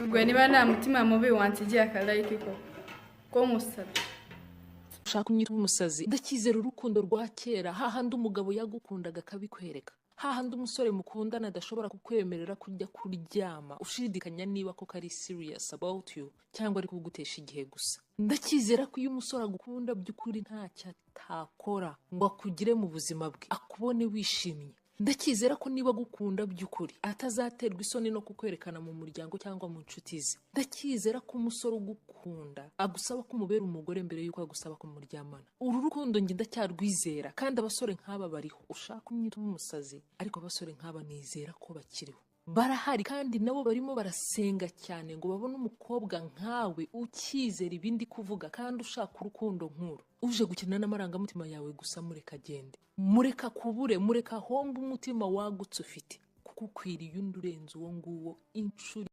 Ubwo niba nta mutima mubi wansigiye akalayike ko musabye. Ushaka kunyita umusazi ndakizera urukundo rwa kera hahandi umugabo yagukundaga akabikwereka, hahandi umusore mukundana adashobora kukwemerera kujya kuryama ushidikanya niba koko ari serious about you cyangwa ari kugutesha igihe gusa. Ndakizera ko iyo umusore agukunda by'ukuri ntacyo atakora ngo akugire mu buzima bwe akubone wishimye. Ndakizera ko niba gukunda by'ukuri atazaterwa isoni no kukwerekana mu muryango cyangwa mu nshuti ze. Ndakizera ko umusore ugukunda agusaba ko umubera umugore mbere yuko agusaba ko muryamana. Uru rukundo nge ndacyarwizera kandi abasore nk'aba bariho. Ushaka unyita umusazi ariko abasore nk'aba nizera ko bakiriho, barahari kandi nabo barimo barasenga cyane ngo babone umukobwa nkawe ukizera ibindi kuvuga kandi ushaka urukundo nk'uru. Uje gukina n'amarangamutima yawe gusa mureka agende, mureka kubure, mureka homba umutima wagutse ufite kuko ukwiriye undi urenze uwo nguwo inshuro